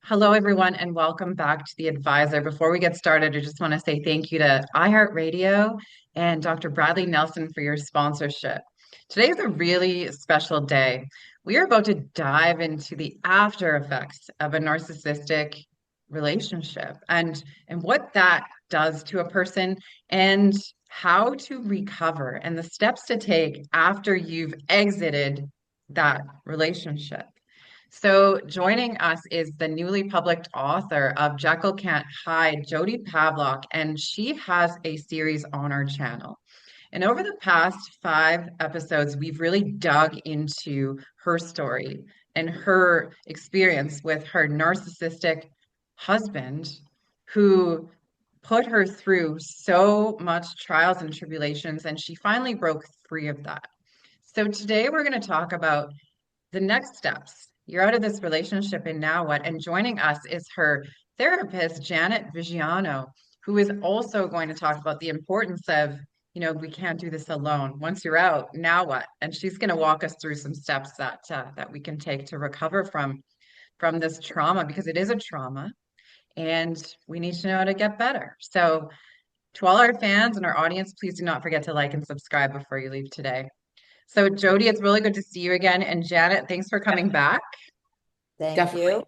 Hello, everyone, and welcome back to The Advisor. Before we get started, I just want to say thank you to iHeartRadio and Dr. Bradley Nelson for your sponsorship. Today is a really special day. We are about to dive into the after effects of a narcissistic relationship and what that does to a person and how to recover and the steps to take after you've exited that relationship. So, joining us is the newly published author of Jekyll Can't Hide, Jodi Pavlock, and she has a series on our channel. And over the past 5 episodes, we've really dug into her story and her experience with her narcissistic husband, who put her through so much trials and tribulations, and she finally broke free of that. So, today we're going to talk about the next steps. You're out of this relationship, and now what? And joining us is her therapist, Janet Viggiano, who is also going to talk about the importance of, we can't do this alone. Once you're out, now what? And she's going to walk us through some steps that we can take to recover from this trauma, because it is a trauma, and we need to know how to get better. So, to all our fans and our audience, please do not forget to like and subscribe before you leave today. So, Jodi, it's really good to see you again. And Janet, thanks for coming back. Thank Definitely. you.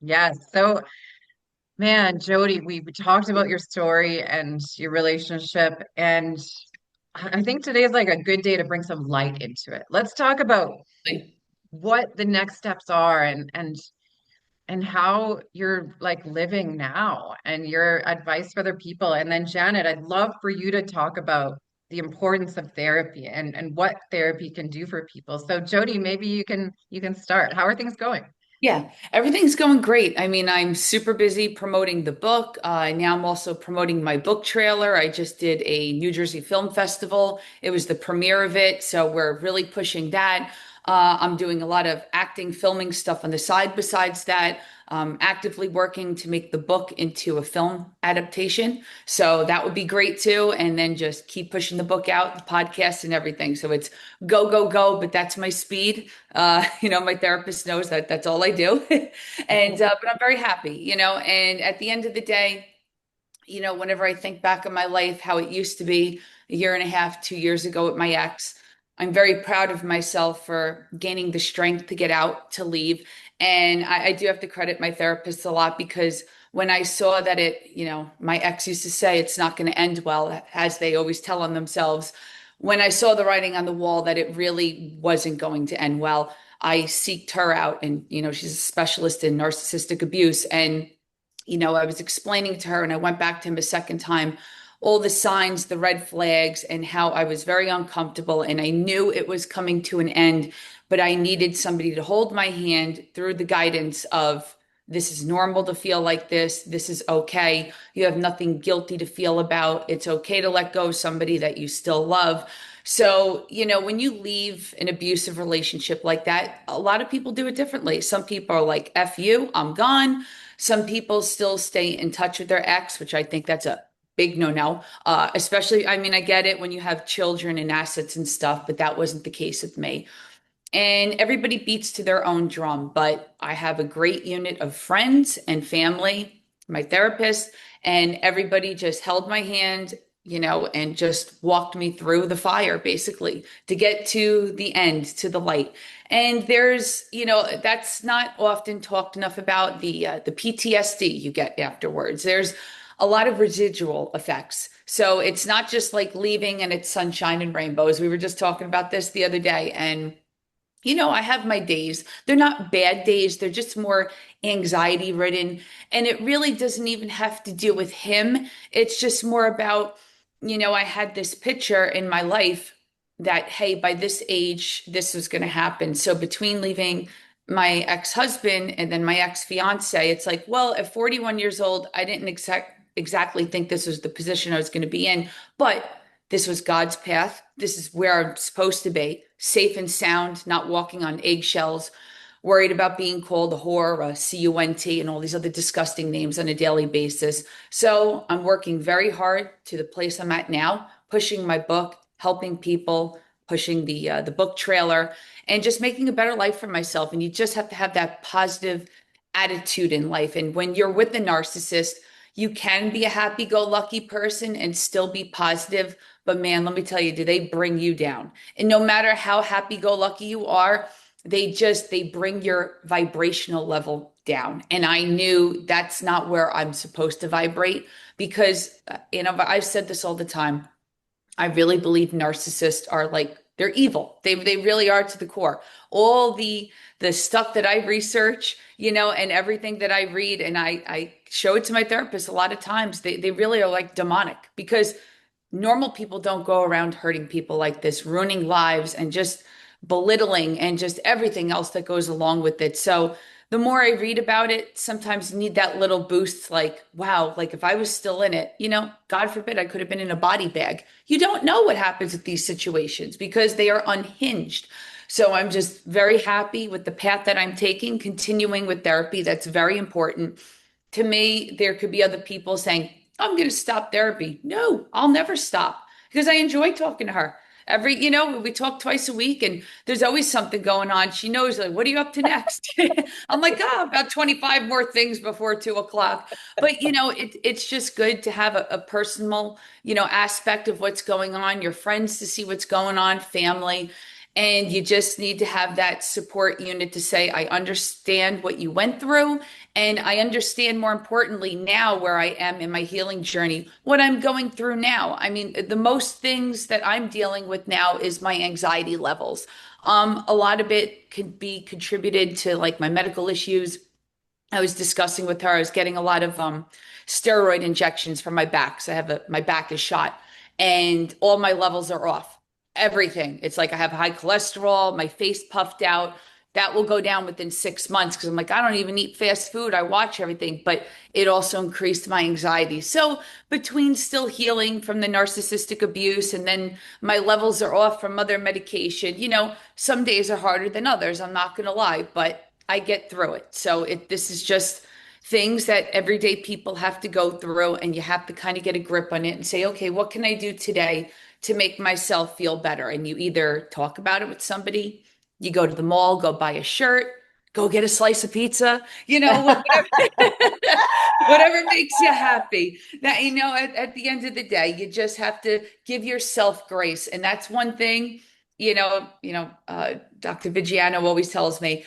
Yes. So, man, Jodi, we talked about your story and your relationship. And I think today is like a good day to bring some light into it. Let's talk about what the next steps are and how you're like living now and your advice for other people. And then Janet, I'd love for you to talk about the importance of therapy and what therapy can do for people. So Jodi, maybe you can start. How are things going? Yeah, everything's going great. I mean, I'm super busy promoting the book. Now I'm also promoting my book trailer. I just did a New Jersey Film Festival. It was the premiere of it, so we're really pushing that. I'm doing a lot of acting, filming stuff on the side besides that. Actively working to make the book into a film adaptation. So that would be great too. And then just keep pushing the book out, the podcast and everything. So it's go, go, go, but that's my speed. My therapist knows that that's all I do. But I'm very happy, and at the end of the day, whenever I think back on my life, how it used to be a year and a half, 2 years ago with my ex, I'm very proud of myself for gaining the strength to get out, to leave. And I do have to credit my therapist a lot because when I saw that my ex used to say it's not going to end well, as they always tell on themselves. When I saw the writing on the wall that it really wasn't going to end well, I seeked her out. And, she's a specialist in narcissistic abuse. And I was explaining to her, and I went back to him a second time, all the signs, the red flags, and how I was very uncomfortable. And I knew it was coming to an end, but I needed somebody to hold my hand through the guidance of this is normal to feel like this. This is okay. You have nothing guilty to feel about. It's okay to let go of somebody that you still love. So, when you leave an abusive relationship like that, a lot of people do it differently. Some people are like, F you, I'm gone. Some people still stay in touch with their ex, which I think that's a big no-no. Especially, I mean, I get it when you have children and assets and stuff, but that wasn't the case with me. And everybody beats to their own drum, but I have a great unit of friends and family, my therapist, and everybody just held my hand, and just walked me through the fire, basically, to get to the end, to the light. And there's, that's not often talked enough about the PTSD you get afterwards. There's a lot of residual effects. So it's not just like leaving and it's sunshine and rainbows. We were just talking about this the other day, and I have my days. They're not bad days. They're just more anxiety ridden. And it really doesn't even have to do with him. It's just more about, I had this picture in my life that, hey, by this age, this was going to happen. So between leaving my ex-husband and then my ex-fiance, it's like, well, at 41 years old, I didn't exactly think this was the position I was going to be in, but this was God's path. This is where I'm supposed to be, safe and sound, not walking on eggshells, worried about being called a whore, a cunt, and all these other disgusting names on a daily basis. So I'm working very hard to the place I'm at now, pushing my book, helping people, pushing the book trailer, and just making a better life for myself. And you just have to have that positive attitude in life. And when you're with a narcissist, you can be a happy-go-lucky person and still be positive. But man, let me tell you, do they bring you down? And no matter how happy-go-lucky you are, they bring your vibrational level down. And I knew that's not where I'm supposed to vibrate because, I've said this all the time. I really believe narcissists are like they're evil. They really are to the core. All the stuff that I research, and everything that I read and I show it to my therapist a lot of times, they really are like demonic because normal people don't go around hurting people like this, ruining lives and just belittling and just everything else that goes along with it. So the more I read about it, sometimes you need that little boost, like, wow, like if I was still in it, God forbid I could have been in a body bag. You don't know what happens with these situations because they are unhinged. So I'm just very happy with the path that I'm taking, continuing with therapy. That's very important. To me, there could be other people saying, I'm going to stop therapy. No, I'll never stop because I enjoy talking to her. We talk twice a week and there's always something going on. She knows, like, what are you up to next? I'm like, about 25 more things before 2 o'clock. But, it's just good to have a personal, aspect of what's going on, your friends to see what's going on, family. And you just need to have that support unit to say, I understand what you went through. And I understand more importantly now where I am in my healing journey, what I'm going through now. I mean, the most things that I'm dealing with now is my anxiety levels. A lot of it could be contributed to like my medical issues. I was discussing with her, I was getting a lot of steroid injections for my back. So my back is shot and all my levels are off. Everything. It's like I have high cholesterol, my face puffed out. That will go down within 6 months because I'm like, I don't even eat fast food. I watch everything, but it also increased my anxiety. So between still healing from the narcissistic abuse and then my levels are off from other medication, some days are harder than others. I'm not going to lie, but I get through it. So this is just things that everyday people have to go through and you have to kind of get a grip on it and say, okay, what can I do today to make myself feel better? And you either talk about it with somebody, you go to the mall, go buy a shirt, go get a slice of pizza, whatever, whatever makes you happy. That, at the end of the day, you just have to give yourself grace. And that's one thing, Dr. Viggiano always tells me,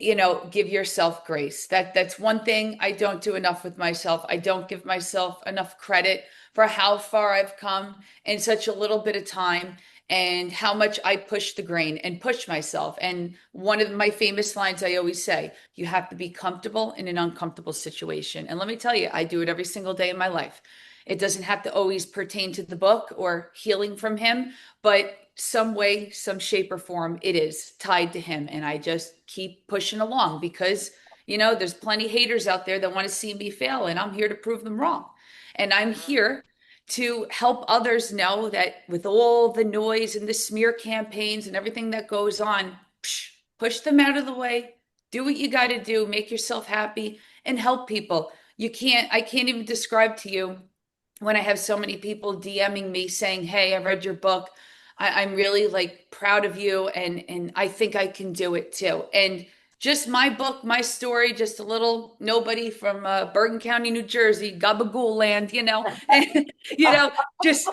give yourself grace. That's one thing I don't do enough with myself. I don't give myself enough credit for how far I've come in such a little bit of time and how much I push the grain and push myself. And one of my famous lines I always say, you have to be comfortable in an uncomfortable situation. And let me tell you, I do it every single day of my life. It doesn't have to always pertain to the book or healing from him, but some way, some shape or form, it is tied to him. And I just keep pushing along because, there's plenty haters out there that want to see me fail, and I'm here to prove them wrong. And I'm here to help others know that with all the noise and the smear campaigns and everything that goes on, push them out of the way, do what you got to do, make yourself happy, and help people. I can't even describe to you when I have so many people DMing me saying, hey, I read your book. I'm really like proud of you and I think I can do it too. And just my book, my story, just a little nobody from Bergen County, New Jersey, Gabagool land, and just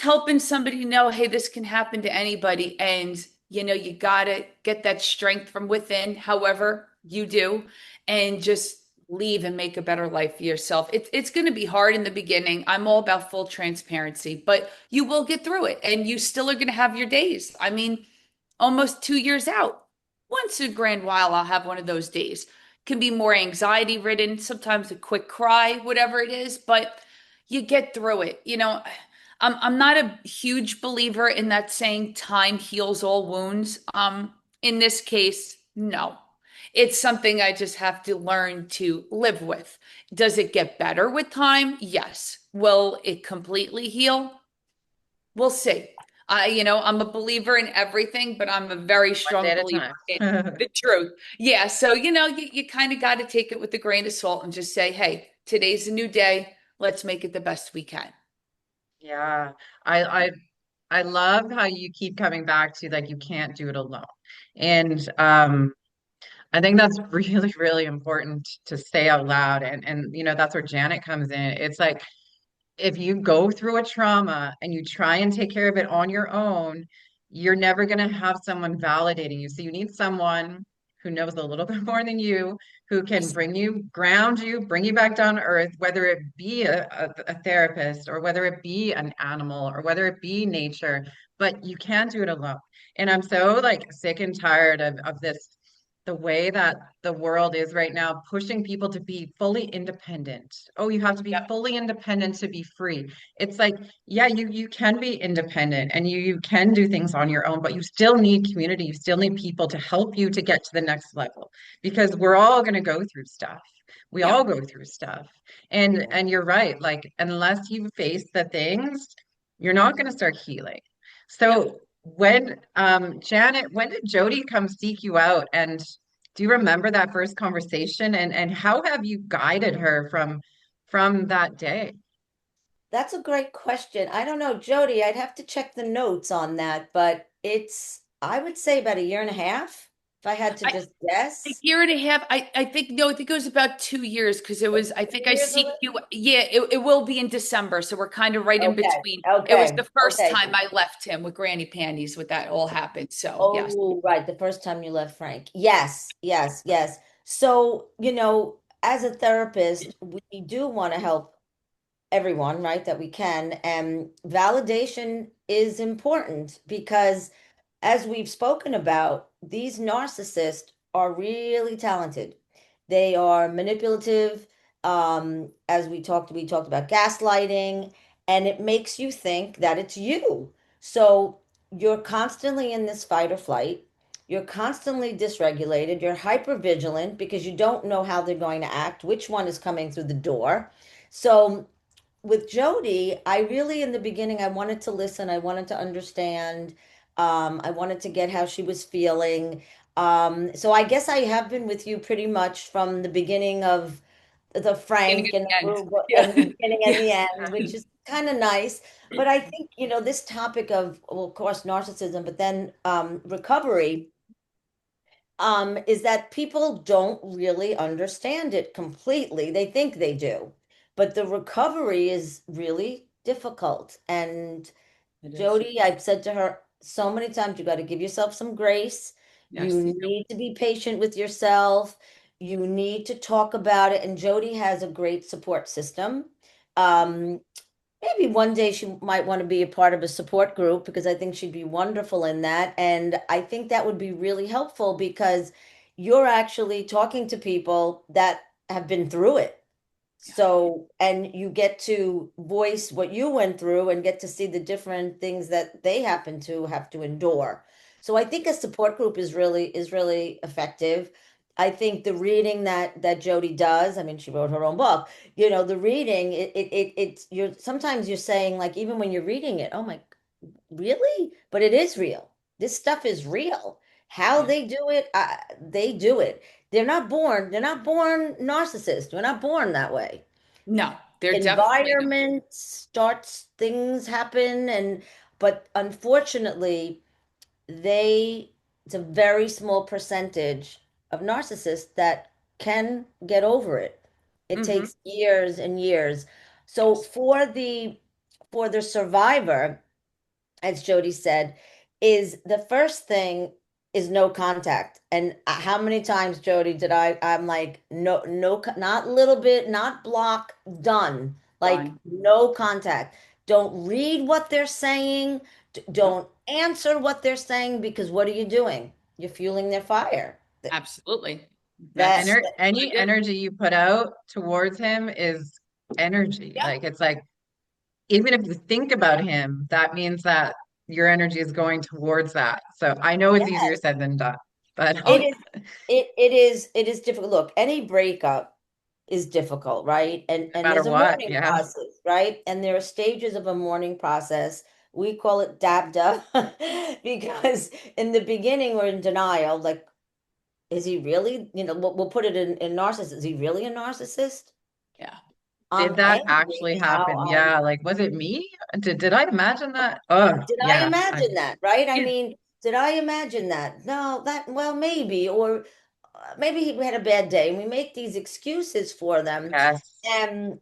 helping somebody know, hey, this can happen to anybody. And you gotta get that strength from within, however you do, and just leave and make a better life for yourself. It's going to be hard in the beginning. I'm all about full transparency, but you will get through it and you still are going to have your days. I mean, almost 2 years out. Once in a grand while, I'll have one of those days. Can be more anxiety ridden, sometimes a quick cry, whatever it is, but you get through it. I'm not a huge believer in that saying time heals all wounds. In this case, no. It's something I just have to learn to live with. Does it get better with time? Yes. Will it completely heal? We'll see. I'm a believer in everything, but I'm a very One day strong at a believer time. in the truth. Yeah. So, you kind of got to take it with a grain of salt and just say, hey, today's a new day. Let's make it the best we can. Yeah. I I I love how you keep coming back to like you can't do it alone. And I think that's really, really important to say out loud. And that's where Janet comes in. It's like if you go through a trauma and you try and take care of it on your own, you're never going to have someone validating you. So you need someone who knows a little bit more than you, who can Yes. bring you, ground you, bring you back down to earth, whether it be a therapist or whether it be an animal or whether it be nature, but you can't do it alone. And I'm so like sick and tired of this, the way that the world is right now, pushing people to be fully independent. Oh, you have to be Yep. fully independent to be free. It's like, yeah, you can be independent and you can do things on your own, but you still need community. You still need people to help you to get to the next level because we're all going to go through stuff. We Yeah. all go through stuff. And you're right, like unless you face the things, you're not going to start healing. Yep. So when Janet, when did Jodi come seek you out? And do you remember that first conversation? And how have you guided her from that day? That's a great question. I don't know, Jody, I'd have to check the notes on that, but I would say about a year and a half, if I had to I, just a guess. year and a half. I think no, I think it was about 2 years because it was. I think I 2 years seeked already? you. Yeah, it will be in December, so we're kind of right in Okay, between. It was okay, the first okay. time I left him with granny panties. With that all happened. So yes, Oh, right, the first time you left Frank. Yes, yes, yes. So, as a therapist, we do want to help everyone, right, that we can. And validation is important because, as we've spoken about, these narcissists are really talented. They are manipulative. As we talked about gaslighting, and it makes you think that it's you. So you're constantly in this fight or flight. You're constantly dysregulated. You're hyper vigilant because you don't know how they're going to act, which one is coming through the door. So with Jodi, I really, in the beginning, I wanted to listen. I wanted to understand. I wanted to get how she was feeling. So I guess I have been with you pretty much from the beginning of the beginning Frank at and the end. and the Yeah, beginning and yeah. the end, which is kind of nice. But I think, this topic of, well, of course, narcissism, but then recovery, is that people don't really understand it completely. They think they do, but the recovery is really difficult. And It is. Jodi, I've said to her so many times, you got to give yourself some grace. Yes, you You do. need to be patient with yourself. You need to talk about it. And Jodi has a great support system. Um, Maybe one day she might want to be a part of a support group because I think she'd be wonderful in that. And I think that would be really helpful because you're actually talking to people that have been through it. Yes. So, and you get to voice what you went through and get to see the different things that they happen to have to endure. So I think a support group is really effective. I think the reading that Jodi does, I mean, she wrote her own book, the reading, it's you're sometimes you're saying, like, even when you're reading it, oh my, really? But it is real. This stuff is real. How Yeah. they do it, they do it. They're not born narcissists. We're not born that way. No, they're definitely not. Environment starts, things happen, but unfortunately, they it's a very small percentage of narcissists that can get over it. It Hmm. takes years and years. So Yes. for the survivor, as Jodi said, is the first thing is no contact. And how many times, Jodi, I'm like, no, no, not little bit, not block, done. Like, Done. no contact. Don't read what they're saying. Nope. Don't answer what they're saying because what are you doing? You're fueling their fire. Absolutely. That, That's what Any it is. energy you put out towards him is energy. Yeah. Like it's like even if you think about him, that means that your energy is going towards that. So I know it's easier yes, said than done, but Oh, it is. It is difficult. Look, any breakup is difficult, right? And no and matter there's a what, mourning yeah. process, right? And there are stages of a mourning process. We call it dabda because in the beginning we're in denial. Like, is he really? We'll put it in narcissist. Is he really a narcissist? yeah. Did I'm that angry actually how happen? I'm. Yeah, like was it me? Did I imagine that? Oh, Did I yeah. I imagine that, right? I Yeah. mean, did I imagine that? No, well, maybe, or. maybe we had a bad day, and we make these excuses for them. Yes. And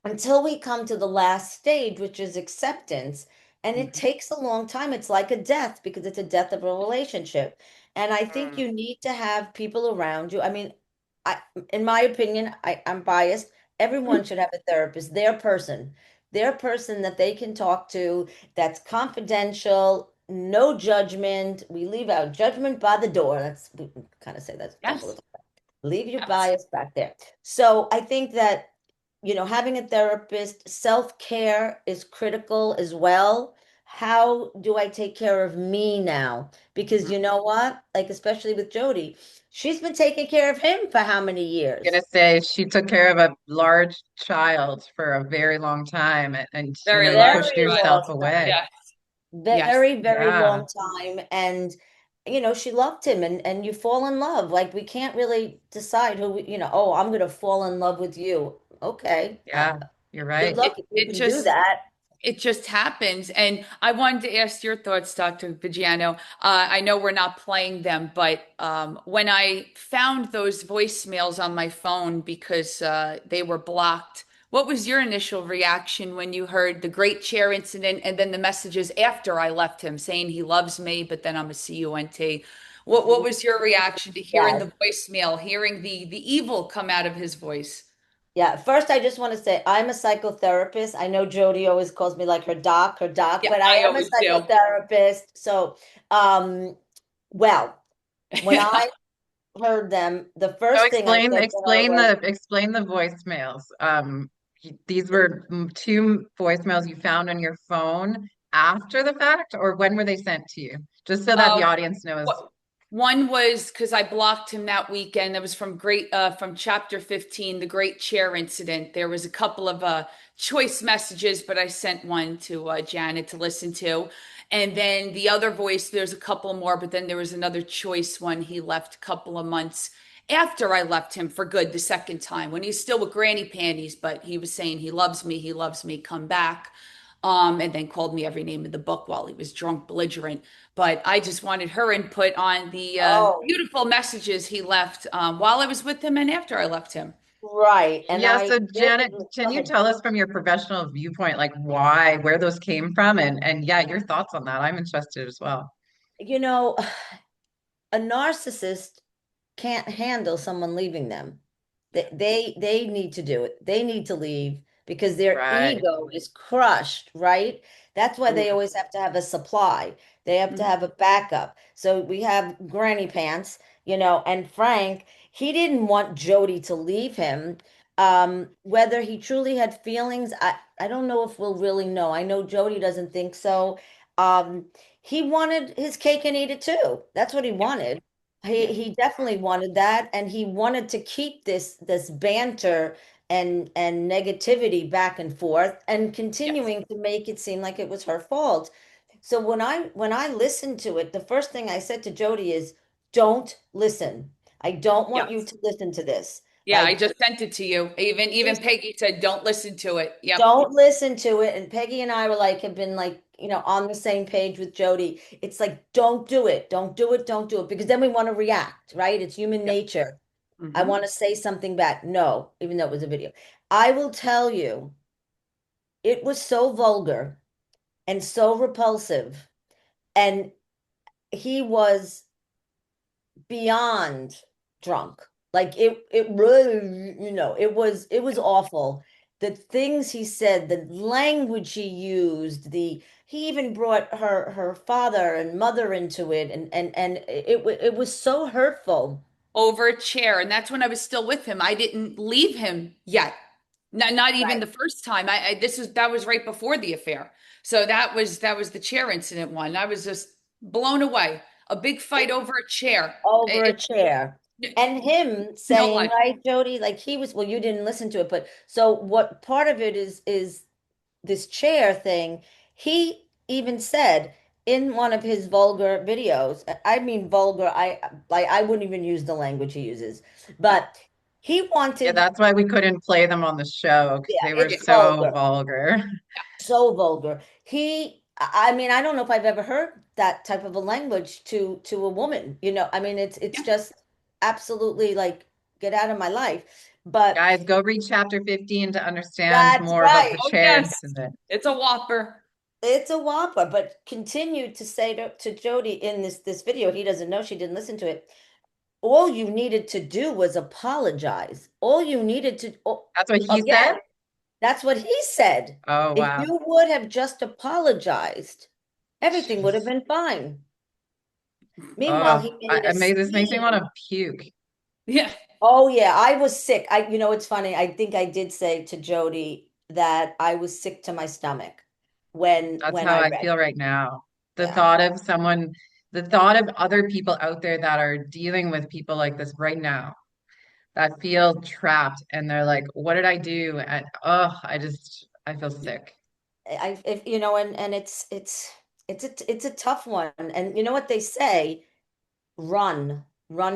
until we come to the last stage, which is acceptance. And it Mhm. takes a long time. It's like a death because it's a death of a relationship. And I think Mm. you need to have people around you. I mean, I, in my opinion, I'm biased. Everyone should have a therapist, their person that they can talk to, that's confidential, no judgment. We leave our judgment by the door. We kind of say that stuff all the Yes. time. Leave your Yes. bias back there. So I think that, having a therapist, self-care is critical as well. How do I take care of me now? Because you know what? Like, especially with Jodi, she's been taking care of him for how many Gonna years? say she took care of a large child for a very long time, and Very you large pushed Very child. yourself long away. time. Yes. Yes. Very, very Yeah, long time. And, she loved him, and you fall in love. Like, we can't really decide oh, I'm going to fall in love with you. Okay. yeah, you're Good right. luck if you It can do just that. It just happens. And I wanted to ask your thoughts, Dr. Viggiano. I know we're not playing them, but when I found those voicemails on my phone because they were blocked, what was your initial reaction when you heard the great chair incident and then the messages after I left him saying he loves me, but then I'm a CUNT? What was your reaction to hearing Yes. the voicemail, hearing the evil come out of his voice? Yeah, first I just want to say I'm a psychotherapist. I know Jodi always calls me like her doc, Yeah, but I I am a always do. psychotherapist. So, um, well, when I heard them, the So first thing I said to her was, explain the voicemails. These were two voicemails you found on your phone after the fact, or when were they sent to you? Just so that the Uh, audience knows. One was because I blocked him that weekend. That was from chapter 15, the Great Chair Incident. There was a couple of choice messages, but I sent one to Janet to listen to. And then the other voice, there's a couple more, but then there was another choice one he left a couple of months after I left him for good the second time when he's still with granny panties, but he was saying he loves me, come back. And then called me every name in the book while he was drunk, belligerent. But I just wanted her input on the "Oh, beautiful messages he left while I was with him and after I left him. right." And Yeah, I so did, Janet, go can you ahead. tell us from your professional viewpoint, like where those came from, and yeah, your thoughts on that? I'm interested as well. You know, a narcissist can't handle someone leaving them. They need to do it. They need to leave because their Right. ego is crushed, right? That's why Ooh. they always have to have a supply. They have to Mhm. have a backup. So we have Granny Pants, and Frank, he didn't want Jodi to leave him. Whether he truly had feelings, I don't know if we'll really know. I know Jodi doesn't think so. Um, he wanted his cake and eat it too. That's what he Yeah, wanted. He yeah, he definitely wanted that, and he wanted to keep this banter and negativity back and forth, and yes, continuing to make it seem like it was her fault. So when I listened to it, the first thing I said to Jodi is, "Don't listen. I don't want you yes. to listen to this. Yeah, I Like, just sent it to you. Even Peggy said, "Don't listen to it." Yep, don't listen to it." And Peggy and I have been like, on the same page with Jodi. It's like, don't do it, don't do it, don't do it, because then we want to react, right? It's human yep. nature. I Hmm. want to say something back. No, even though it was a video. I will tell you, it was so vulgar and so repulsive. And he was beyond drunk. Like, it really, it was awful. The things he said, the language he used, he even brought her father and mother into it, and it was so hurtful. Over a chair, and that's when I was still with him. I didn't leave him yet. Not even Right. the first time. That was right before the affair. So that was the chair incident one. I was just blown away. A big fight over a chair. Over a chair. It, And him no saying, life. right, Jodi, like he was, well, you didn't listen to it, but so what part of it is this chair thing. He even said in one of his vulgar videos, I mean vulgar, I wouldn't even use the language he uses, No. but he Yeah, wanted, that's why we couldn't play them on the show because yeah, they were Yeah. it's so vulgar. vulgar. So vulgar. I mean, I don't know if I've ever heard that type of a language to a woman. I mean, it's Yeah. just absolutely like get out of my life. But Guys, go read chapter 15 to understand that's more about the right. Oh, chair yes. incident. It's a whopper. It's a whopper, but continued to say to Jodi in this video, he doesn't know, she didn't listen to it. All you needed to do was apologize. All you needed to, oh, That's what he said? again, that's what he said. Oh, If wow. you would have just apologized, everything would have Jeez. been fine. Meanwhile, Oh, he made it a this makes me want scene. to puke. Yeah. Oh yeah, I was sick. It's funny. I think I did say to Jodi that I was sick to my stomach That's when how I I read feel it. right now. The Yeah. thought of someone, the thought of other people out there that are dealing with people like this right now that feel trapped and they're like, what did I do? And oh, I feel sick. If and it's a tough one. And you know what they say? Run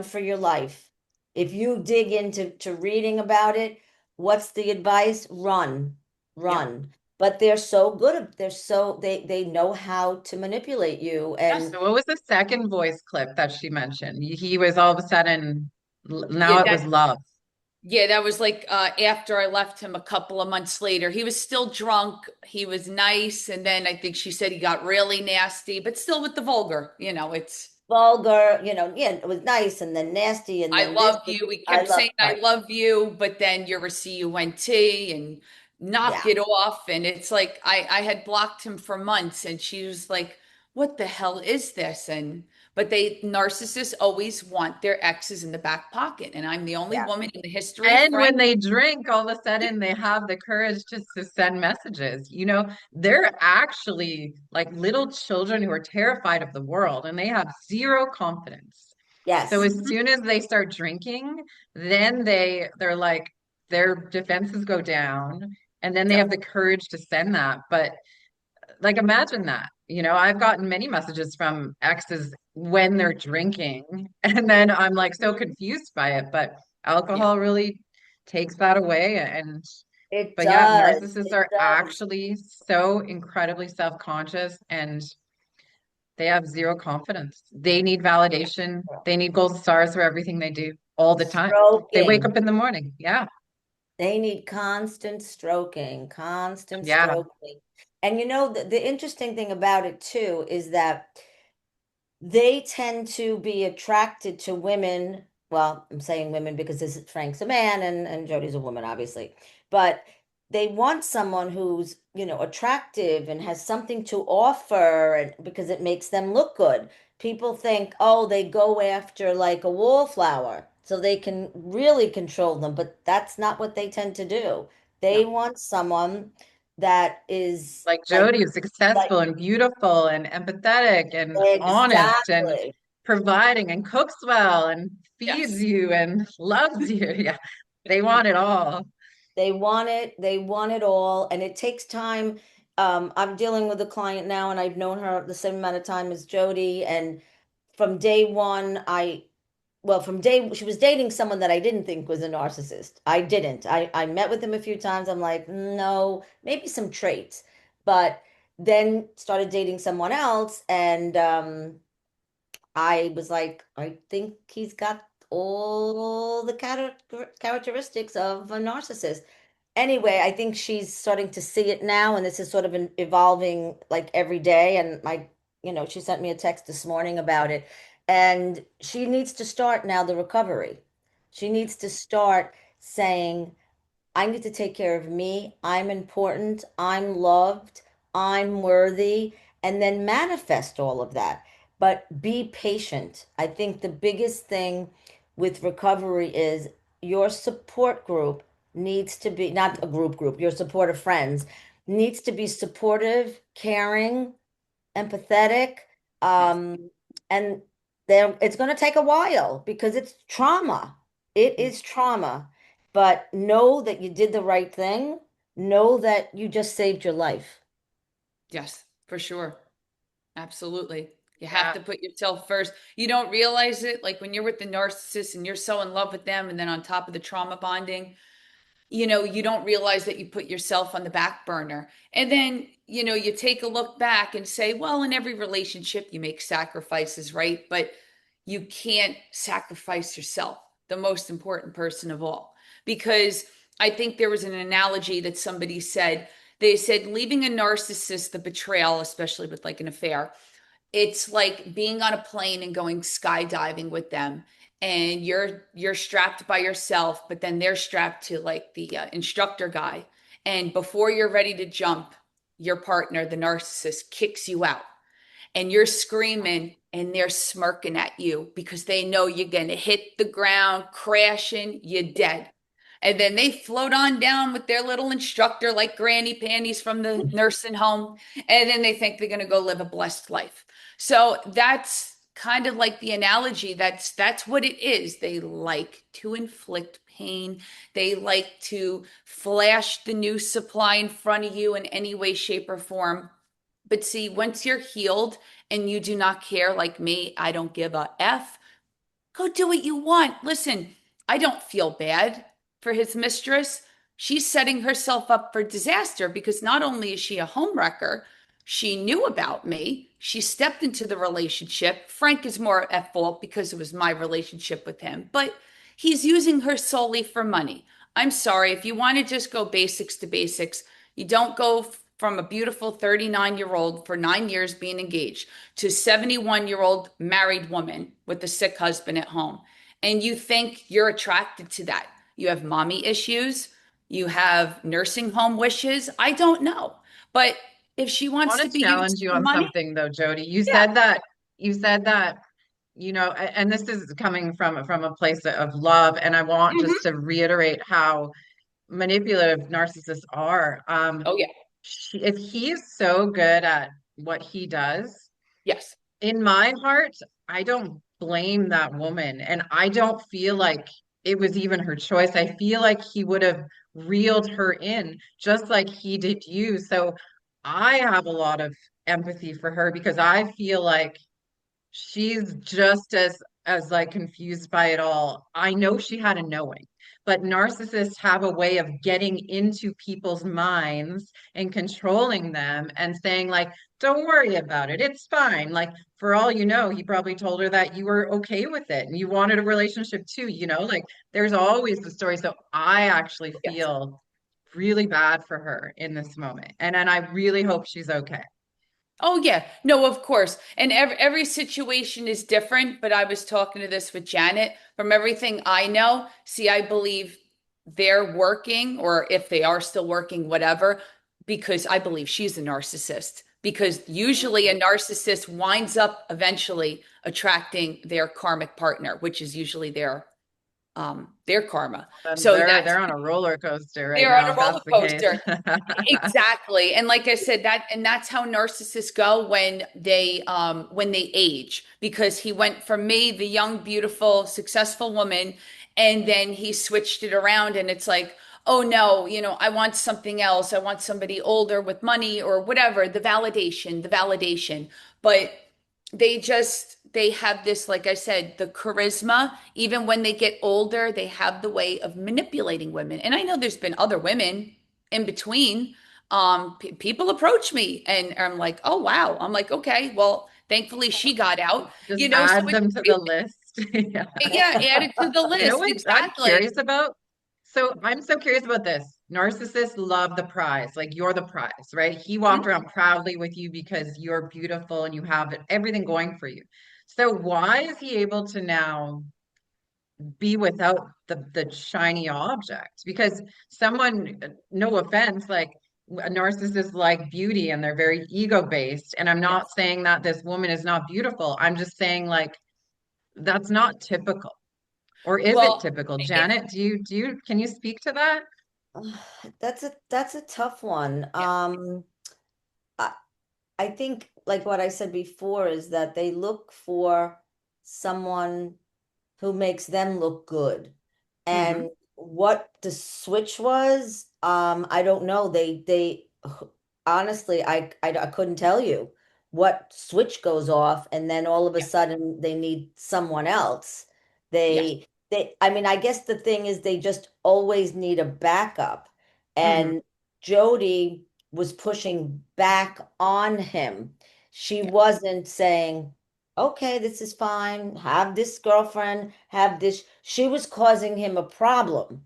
for your life. If you dig into reading about it, what's the advice? Yep. Run. But they're so good. They know how to manipulate you. Yeah, And so what was the second voice clip that she mentioned? He was all of a sudden, Yeah, now it was love. yeah, that was like after I left him a couple of months later. He was still drunk. He was nice. And then I think she said he got really nasty, but still with the vulgar, it's vulgar, yeah, it was nice and then nasty and I then this. love you. We I kept love, saying I right. love you, but then you're a CUNT and knock Yeah. it off. And it's like I had blocked him for months and she was like, what the hell is this? And but they narcissists always want their exes in the back pocket. And I'm the only Yeah. woman in the history, And when Frank. they drink, all of a sudden they have the courage just to send messages. They're actually like little children who are terrified of the world and they have zero confidence. So Yes. as soon as they start drinking, then they're like their defenses go down and then they have Yep. the courage to send that. But like imagine that. I've gotten many messages from exes when they're drinking, and then I'm like so Mhm. confused by it. But Yeah. alcohol really takes that away. It But yeah, does. narcissists It are does. actually so incredibly self-conscious and they have zero confidence. They need validation. They need gold stars for everything they do all the time. They wake up Stroking. in the morning. Yeah. They need constant Yeah. stroking. And the interesting thing about it too is that they tend to be attracted to women. Well, I'm saying women because Frank's a man and Jodi's a woman, obviously. But they want someone who's, attractive and has something to offer and because it makes them look good. People think, oh, they go after like a wallflower so they can really control them, but that's not what they tend to do. They No. want someone that is Like like Jodi is like successful and beautiful and empathetic and honest and exactly. providing and cooks well and feeds Yes. you and loves you. Yeah. They want it all. They want it all, and it takes time. I'm dealing with a client now, and I've known her the same amount of time as Jodi. And from day one, she was dating someone that I didn't think was a narcissist. I didn't. I met with him a few times. I'm like, no, maybe some traits. But then started dating someone else, and I was like, I think he's got all the characteristics of a narcissist. Anyway, I think she's starting to see it now, and this is sort of an evolving like every day. And she sent me a text this morning about it, and she needs to start now the recovery. She needs to start saying, I need to take care of me. I'm important. I'm loved. I'm worthy. And then manifest all of that. But be patient. I think the biggest thing with recovery is your support group needs to be not a group, your support of friends needs to be supportive, caring, empathetic. Yes. And it's going to take a while because it's trauma. It Mm. is trauma. But know that you did the right thing. Know that you just saved your life. Yes, for sure. Absolutely. You have Yeah. to put yourself first. You don't realize it, like when you're with the narcissist and you're so in love with them, and then on top of the trauma bonding, you don't realize that you put yourself on the back burner. And then, you take a look back and say, well, in every relationship, you make sacrifices, right? But you can't sacrifice yourself, the most important person of all. Because I think there was an analogy that somebody said, they said leaving a narcissist, the betrayal, especially with like an affair, it's like being on a plane and going skydiving with them, and you're strapped by yourself, but then they're strapped to like the instructor guy, and before you're ready to jump, your partner, the narcissist, kicks you out, and you're screaming and they're smirking at you because they know you're going to hit the ground crashing, you're dead. And then they float on down with their little instructor like granny panties from the nursing home, and then they think they're going to go live a blessed life. So that's kind of like the analogy. That's what it is. They like to inflict pain. They like to flash the new supply in front of you in any way, shape, or form. But see, once you're healed and you do not care, like me, I don't give a F. Go do what you want. Listen, I don't feel bad for his mistress. She's setting herself up for disaster because not only is she a homewrecker, she knew about me. She stepped into the relationship. Frank is more at fault because it was my relationship with him, but he's using her solely for money. I'm sorry. If you want to just go basics to basics, you don't go from a beautiful 39-year-old for 9 years being engaged to 71-year-old married woman with a sick husband at home. And you think you're attracted to that. You have mommy issues. You have nursing home wishes. I don't know. But if she I wants to want to be used challenge you for on money, something though, Jodi. yeah. You said that, and this is coming from a place of love, and I want Mhm. just to reiterate how manipulative narcissists are. Oh, yeah. If he is so good at what he does, Yes. in my heart, I don't blame that woman. And I don't feel like it was even her choice. I feel like he would have reeled her in just like he did you. So I have a lot of empathy for her because I feel like she's just as like confused by it all. I know she had a knowing, but narcissists have a way of getting into people's minds and controlling them and saying like, don't worry about it. It's fine. Like for all you know, he probably told her that you were okay with it and you wanted a relationship too, like there's always the story. So I actually Yes. feel really bad for her in this moment. And I really hope she's okay. Oh yeah, no, of course. And every situation is different, but I was talking to this with Janet. From everything I know, see, I believe they're working, or if they are still working, whatever, because I believe she's a narcissist. Because usually a narcissist winds up eventually attracting their karmic partner, which is usually their karma. Then So that's they're on a roller coaster right they're on now a if that's roller the case. coaster. Exactly. And like I said, that's how narcissists go when they age, because he went from me, the young, beautiful, successful woman, and then he switched it around and it's like, oh no, I want something else. I want somebody older with money or whatever, the validation. But they have this, like I said, the charisma. Even when they get older, they have the way of manipulating women. And I know there's been other women in between. People approach me and I'm like, oh wow. I'm like, okay, well, thankfully she got out, Just so add it's them to the list. Yeah. yeah, add it to the You know list. what I'm Exactly. curious about? So I'm so curious about this. Narcissists love the prize. Like you're the prize, right? He walked Mhm. around proudly with you because you're beautiful and you have everything going for you. So why is he able to now be without the shiny object? Because someone, no offense, like a narcissist like beauty and they're very ego based. And I'm not Yes. saying that this woman is not beautiful. I'm just saying like that's not typical. Or is it Well, typical? it's Janet, can you speak to that? That's a tough one. yeah, I, I think like what I said before is that they look for someone who makes them look good. Hmm. And what the switch was, I don't know. They honestly, I couldn't tell you what switch goes off, and then all of a yeah, sudden they need someone else. yes, I mean, I guess the thing is they just always need a backup. Hmm. And Jodi was pushing back on him. She yeah, wasn't saying, okay, this is fine. Have this girlfriend, have this. She was causing him a problem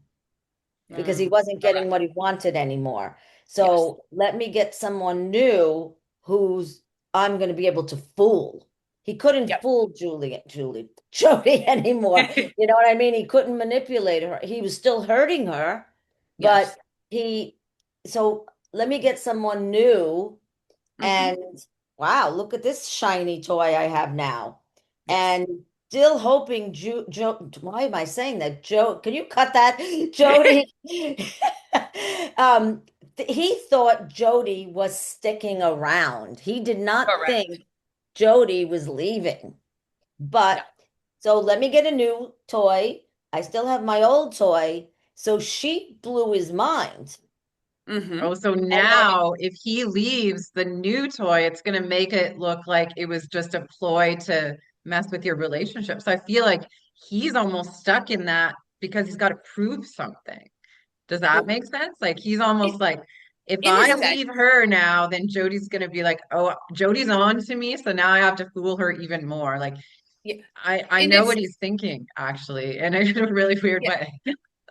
because he Mm, wasn't getting Correct. what he wanted anymore. Yes. So let me get someone new who's I'm going to be able to fool. He couldn't Yep. fool Jodi anymore. You know what I mean? He couldn't manipulate her. He was still hurting her, but Yes. he, so let me get someone new. Hmm. And wow, look at this shiny toy I have now. Yes. And still hoping why am I saying that? Can you cut that? Jodi. um, he thought Jodi was sticking around. He did not Correct. think Jodi was leaving. No. But so let me get a new toy. I still have my old toy. So she blew his mind. Oh, Hmm. so And then now if he leaves the new toy, it's going to make it look like it was just a ploy to mess with your relationship. So I feel like he's almost stuck in that because he's got to prove something. Does that well, make sense? Like he's almost like, if In a I sense, leave her now, then Jody's going to be like, oh, Jody's on to me, so now I have to fool her even more. Like yeah. I In know a what he's thinking actually, in a really weird yeah. way.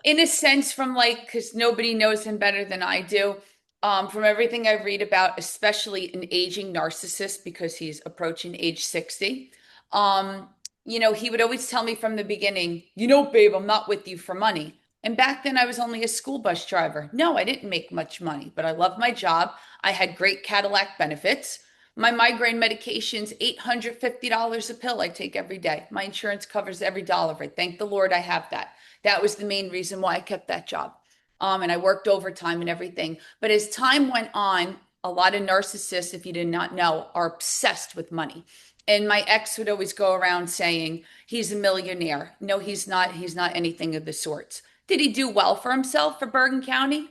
In a sense, from like, because nobody knows him better than I do. From everything I read about, especially an aging narcissist, because he's approaching age 60. Um, he would always tell me from the beginning, babe, I'm not with you for money. And back then I was only a school bus driver. No, I didn't make much money, but I loved my job. I had great Cadillac benefits. My migraine medication's $850 a pill I take every day. My insurance covers every dollar of it. Thank the Lord I have that. That was the main reason why I kept that job. And I worked overtime and everything. But as time went on, a lot of narcissists, if you did not know, are obsessed with money. And my ex would always go around saying, he's a millionaire. No, he's not. He's not anything of the sorts. Did he do well for himself for Bergen County?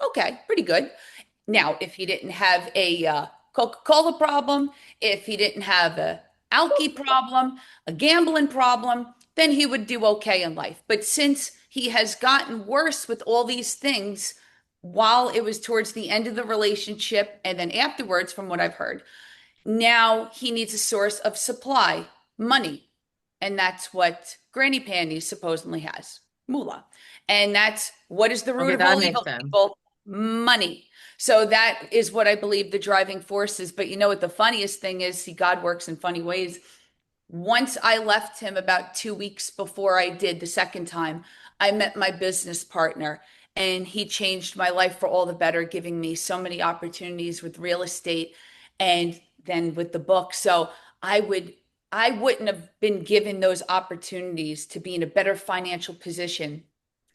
Okay, pretty good. Now, if he didn't have a Coca-Cola problem, if he didn't have a alky problem, a gambling problem, then he would do okay in life. But since he has gotten worse with all these things while it was towards the end of the relationship and then afterwards, from what I've heard, now he needs a source of supply, money. And that's what Granny Panties supposedly has, moolah. And that's what is the root Okay, of that all makes evil, sense. people? Money. So that is what I believe the driving force is. But you know what the funniest thing is? See, God works in funny ways. Once I left him about 2 weeks before I did the second time, I met my business partner and he changed my life for all the better, giving me so many opportunities with real estate and then with the book. So I would I wouldn't have been given those opportunities to be in a better financial position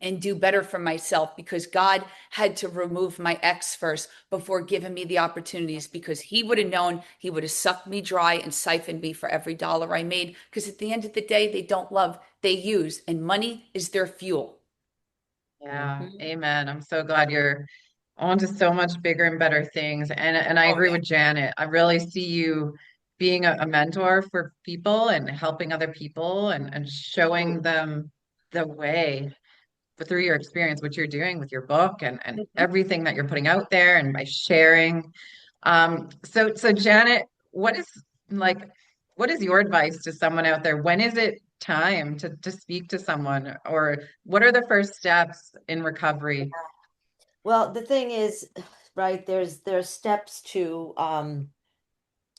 and do better for myself because God had to remove my ex first before giving me the opportunities because he would have known he would have sucked me dry and siphoned me for every dollar I made. Because at the end of the day, they don't love, they use, and money is their fuel. Yeah, mhm. amen. I'm so glad you're on to so much bigger and better things. And I Oh, agree yeah. with Janet. I really see you being a mentor for people and helping other people and showing them the way through your experience, what you're doing with your book and Mhm. everything that you're putting out there and by sharing. So Janet, what is like, what is your advice to someone out there? When is it time to speak to someone, or what are the first steps in recovery? Well, the thing is, right, there's steps to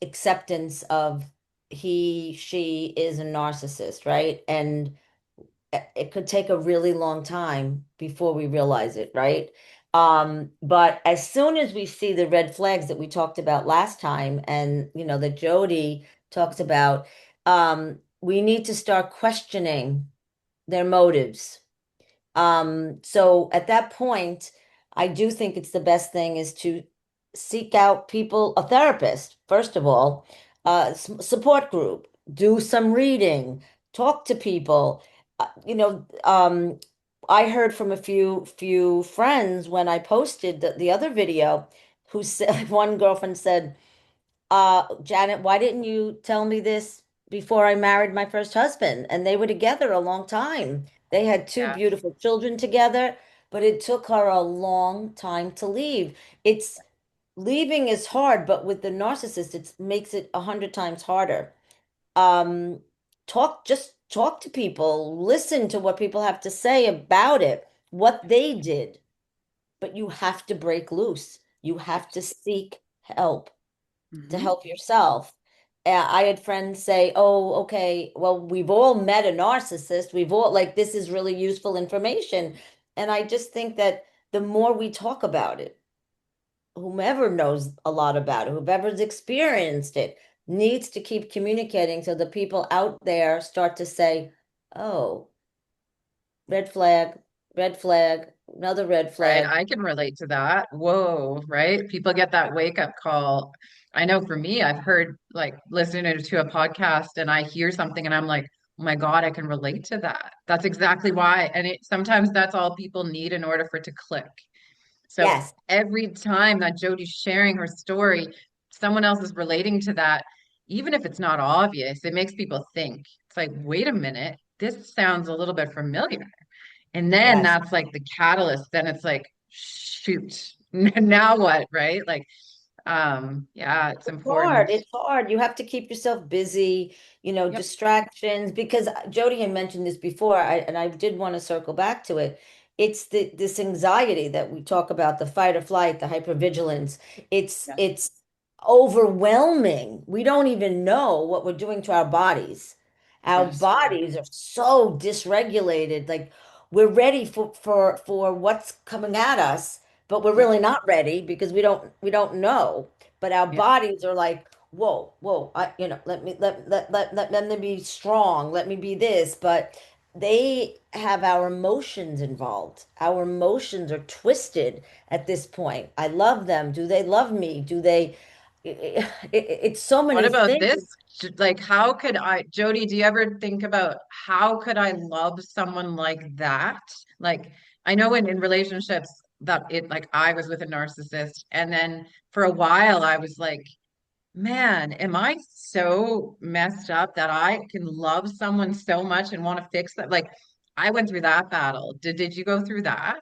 acceptance of she is a narcissist, right? And it could take a really long time before we realize it, right? But as soon as we see the red flags that we talked about last time and that Jodi talked about, we need to start questioning their motives. So at that point, I do think it's the best thing is to seek out people, a therapist, first of all, support group, do some reading, talk to people. I heard from a few friends when I posted the other video who said one girlfriend said, Janet, why didn't you tell me this before I married my first husband? And they were together a long time. They had two Yeah, beautiful children together, but it took her a long time to leave. It's leaving is hard, but with the narcissist, it makes it 100 times harder. Um, just talk to people, listen to what people have to say about it, what they did, but you have to break loose. You have to seek help to Hmm. help yourself. I had friends say, "Oh, okay, well, we've all met a narcissist. We've all like this is really useful information." And I just think that the more we talk about it, whomever knows a lot about it, whoever's experienced it, needs to keep communicating so the people out there start to say, "Oh, red flag, another red Right. flag." I can relate to that. Whoa, right? People get that wake up call. I know for me, I've heard like listening to a podcast and I hear something and I'm like, oh my God, I can relate to that. That's exactly why. And it sometimes that's all people need in order for it to click. So Yes, every time that Jodi's sharing her story, someone else is relating to that, even if it's not obvious, it makes people think. It's like, wait a minute, this sounds a little bit familiar. And then yes. that's like the catalyst. Then it's like, shoot, now what, right? Like, yeah, it's Hard. important. It's hard. You have to keep yourself busy, Yep. distractions. Because Jody had mentioned this before, and I did want to circle back to it. It's this anxiety that we talk about, the fight or flight, the hypervigilance. Yes. It's overwhelming. We don't even know what we're doing to our bodies. Our Yes. bodies are so dysregulated. Like we're ready for what's coming at us, but we're Yep. really not ready because we don't know, but our Yep. bodies are like, whoa, let me be strong, let me be this, but they have our emotions involved. Our emotions are twisted at this point. I love them. Do they love me? Do they it's so What many about things. this? Like, how could I, Jody, do you ever think about how could I love someone like that? Like, I know in relationships that it, like, I was with a narcissist, and then for a while I was like, man, am I so messed up that I can love someone so much and want to fix that? Like, I went through that battle. Did you go through that?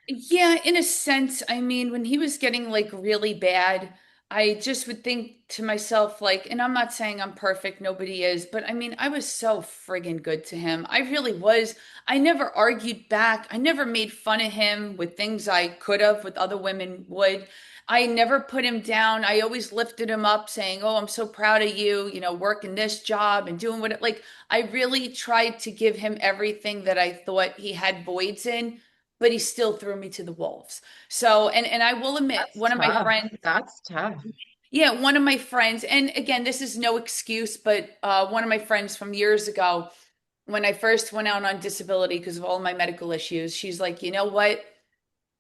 Yeah, in a sense, I mean, when he was getting like really bad, I just would think to myself, like, and I'm not saying I'm perfect, nobody is, but I mean, I was so friggin' good to him. I really was. I never argued back. I never made fun of him with things I could have, with other women would. I never put him down. I always lifted him up, saying, "Oh, I'm so proud of you, working this job and doing what it like." I really tried to give him everything that I thought he had voids in, but he still threw me to the wolves. So, and I will admit, That's one of my tough. friends, That's tough. yeah, one of my friends, and again, this is no excuse, but one of my friends from years ago, when I first went out on disability because of all my medical issues, she's like, you know what?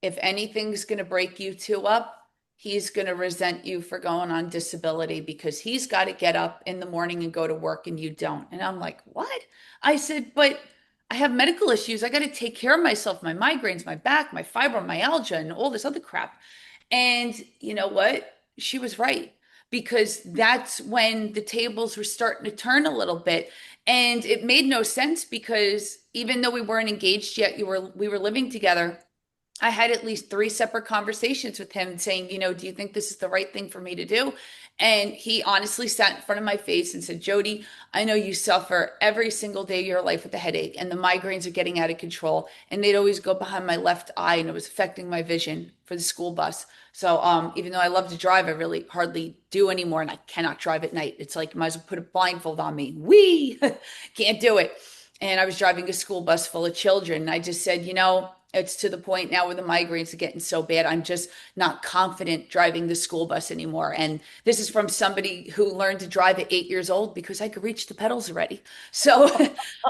If anything's going to break you two up, he's going to resent you for going on disability because he's got to get up in the morning and go to work and you don't. And I'm like, what? I said, but I have medical issues. I got to take care of myself, my migraines, my back, my fibromyalgia, and all this other crap. And you know what? She was right because that's when the tables were starting to turn a little bit. And it made no sense because even though we weren't engaged yet, we were living together. I had at least three separate conversations with him saying, do you think this is the right thing for me to do? And he honestly sat in front of my face and said, Jodi, I know you suffer every single day of your life with a headache and the migraines are getting out of control. And they'd always go behind my left eye and it was affecting my vision for the school bus. So even though I love to drive, I really hardly do anymore. And I cannot drive at night. It's like, you might as well put a blindfold on me. Wee! Can't do it. And I was driving a school bus full of children. And I just said, it's to the point now where the migraines are getting so bad. I'm just not confident driving the school bus anymore. And this is from somebody who learned to drive at 8 years old because I could reach the pedals already. So,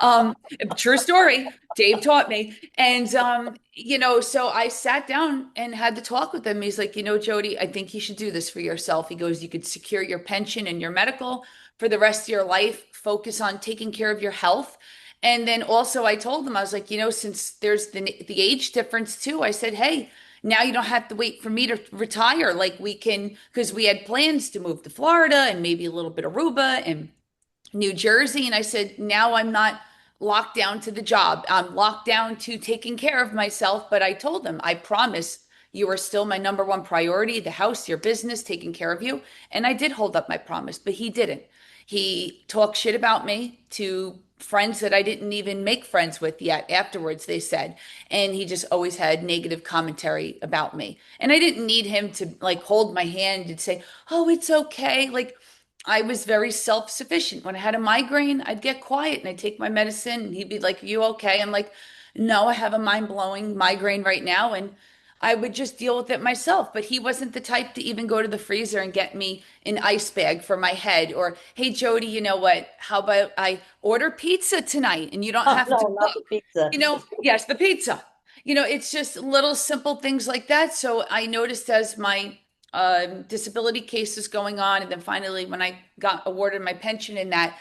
um, true story. Dave taught me. And, so I sat down and had to talk with him. He's like, Jodi, I think you should do this for yourself. He goes, you could secure your pension and your medical for the rest of your life, focus on taking care of your health. And then also I told them, I was like, since there's the age difference too, I said, hey, now you don't have to wait for me to retire. Like we can, because we had plans to move to Florida and maybe a little bit of Aruba and New Jersey. And I said, now I'm not locked down to the job. I'm locked down to taking care of myself. But I told them, I promise you are still my number one priority, the house, your business, taking care of you. And I did hold up my promise, but he didn't. He talked shit about me to friends that I didn't even make friends with yet afterwards, they said. And he just always had negative commentary about me. And I didn't need him to like hold my hand and say, "Oh, it's okay." Like I was very self-sufficient. When I had a migraine, I'd get quiet and I'd take my medicine and he'd be like, "You okay?" I'm like, "No, I have a mind-blowing migraine right now." And I would just deal with it myself. But he wasn't the type to even go to the freezer and get me an ice bag for my head or, "Hey, Jodi, you know what? How about I order pizza tonight and you don't Oh, have to no, not cook?" the pizza. Yes, the pizza. It's just little simple things like that. So I noticed as my disability case is going on, and then finally when I got awarded my pension and that,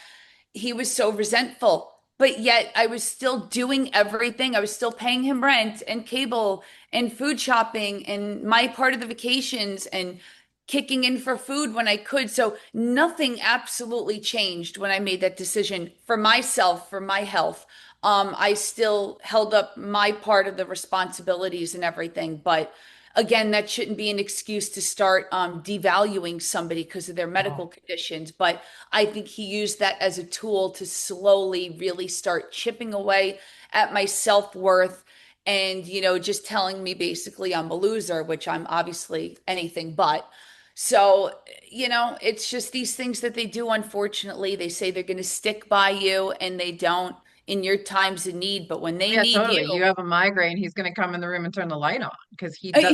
he was so resentful. But yet I was still doing everything. I was still paying him rent and cable and food shopping and my part of the vacations and kicking in for food when I could. So nothing absolutely changed when I made that decision for myself, for my health. I still held up my part of the responsibilities and everything, but again, that shouldn't be an excuse to start devaluing somebody because of their medical No. conditions. But I think he used that as a tool to slowly really start chipping away at my self-worth and, just telling me basically I'm a loser, which I'm obviously anything but. So, it's just these things that they do, unfortunately. They say they're going to stick by you and they don't in your times of need. But when they Yeah, need totally. You you, have a migraine, he's going to come in the room and turn the light on because he That's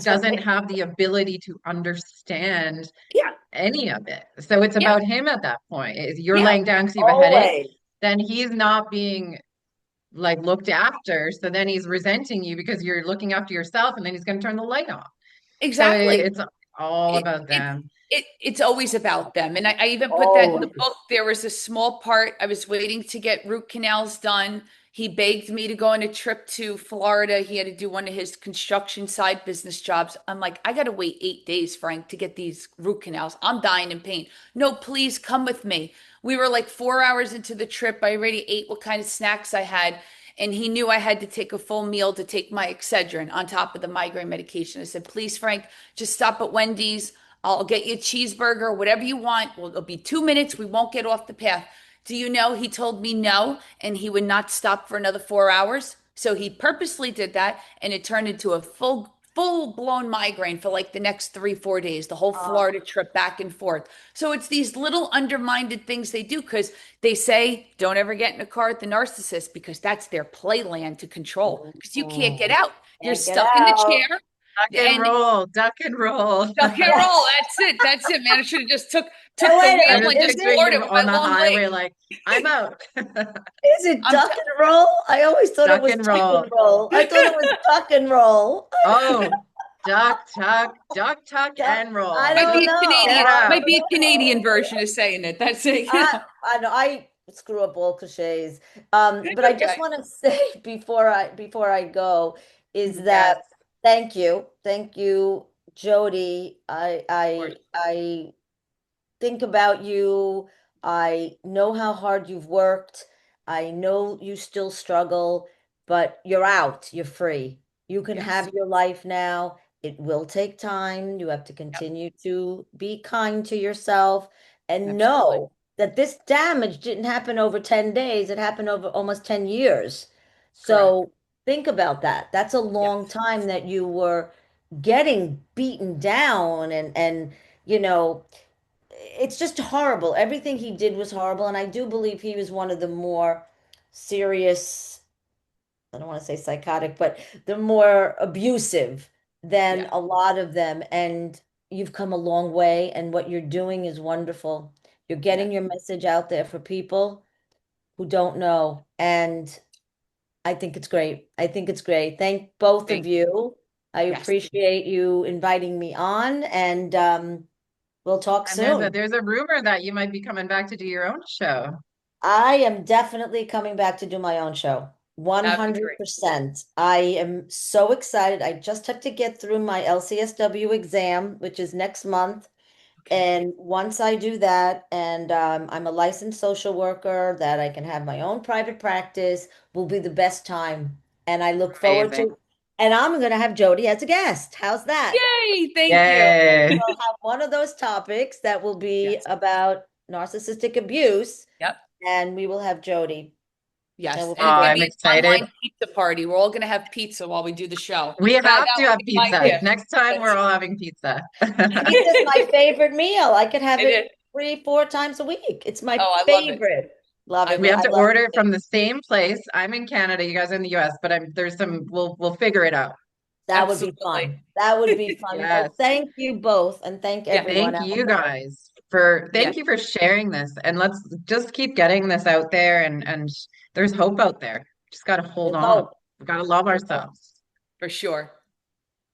doesn't right. have the ability to understand yeah, any of it. So it's yeah, about him at that point. If you're yeah, laying down because you have a headache, Always. then he's not being like looked after. So then he's resenting you because you're looking after yourself, and then he's going to turn the light on. So exactly. it's all it, about it, them. it's always about them. And I even put that in the Always. book. There was a small part, I was waiting to get root canals done. He begged me to go on a trip to Florida. He had to do one of his construction side business jobs. I'm like, I got to wait 8 days, Frank, to get these root canals. I'm dying in pain. No, please come with me. We were like 4 hours into the trip. I already ate what kind of snacks I had. And he knew I had to take a full meal to take my Excedrin on top of the migraine medication. I said, "Please, Frank, just stop at Wendy's. I'll get you a cheeseburger, whatever you want. Well, it'll be 2 minutes. We won't get off the path." Do you know he told me no, and he would not stop for another 4 hours? So he purposely did that, and it turned into a full blown migraine for like the next 3, 4 days, the whole Uh, Florida trip back and forth. So it's these little undermined things they do because they say don't ever get in a car with the narcissist because that's their playland to control because you can't get mhm. out. You're Can't get stuck in the out. chair. Duck and And roll, duck and roll. duck and roll. Yes. That's it. That's it, man. I should have just Oh, took the wait a I'm wheel minute. just and just Is picturing it floored him it with on my the long highway, legs. like, I'm out. is it I'm duck and roll? I always thought it Duck was and tuck and roll. roll. I thought it was tuck and roll. Oh, duck, tuck, Duck. and I roll. might don't be a know. Get it Canadian, out. might be a Canadian version of saying it. That's it. I know I screw up all cliches. But I just Okay. want to say before I go is Yes, that thank you, Jodi. I of I course. I think about you. I know how hard you've worked. I know you still struggle, but you're out. You're free. You can Yes. have your life now. It will take time. You have to Yep. continue to be kind to yourself and Absolutely. know that this damage didn't happen over 10 days. It happened over almost 10 years. Correct. So think about that. That's a long Yes. time that you were getting beaten down and you know it's just horrible. Everything he did was horrible, and I do believe he was one of the more serious, I don't want to say psychotic, but the more abusive than Yeah. a lot of them. And you've come a long way, and what you're doing is wonderful. You're Yes. getting your message out there for people who don't know, and I think it's great. I think it's great. Thank both of Thank you. you. I Yes. appreciate you inviting me on, and we'll talk And there's a soon. there's a rumor that you might be coming back to do your own show. I am definitely coming back to do my own show. That'd be great. 100%. I am so excited. I just have to get through my LCSW exam, which is next month. Okay. And once I do that, and I'm a licensed social worker, that I can have my own private practice, will be the best time. And I look forward Amazing. to, and I'm going to have Jodi as a guest. How's that? Yay. Thank you. Yay. We'll have one of those topics that will be Yes. about narcissistic abuse, Yep. and we will have Jodi. Yes. And we'll And it's going to I'm be an excited. online pizza party. We're all going to have pizza while we do the show. We have That to would have be my pizza. gift. Next time we're That's- all having pizza. Pizza's my favorite meal. I could have It it is. 3-4 times a week. It's my Oh, I love it. favorite. Love I it. We have I to love order it it. from the same place. I'm in Canada, you guys are in the US, but we'll figure it out. That would be Absolutely. fun. That would be fun. Yes. Well, thank you both, and thank Yeah. everyone Thank else. you guys Yes, thank you for sharing this, and let's just keep getting this out there, and there's hope out there. Just got to hold There's on. hope. We got to love There's hope. ourselves. for sure.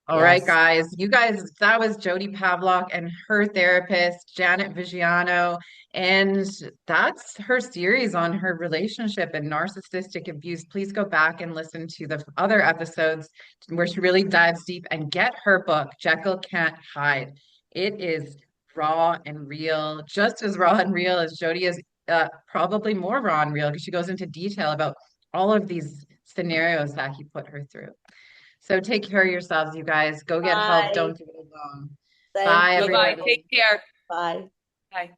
All right, Yes. guys. You guys, that was Jodi Pavlock and her therapist, Janet Viggiano. And that's her series on her relationship and narcissistic abuse. Please go back and listen to the other episodes where she really dives deep, and get her book, Jekyll Can't Hide. It is raw and real, just as raw and real as Jodi is, probably more raw and real, because she goes into detail about all of these scenarios that he put her through. So take care of yourselves, you guys. Go get help. Bye. Don't do it alone. Thank Bye, you. Bye-bye. everybody. Take care. Bye. Bye.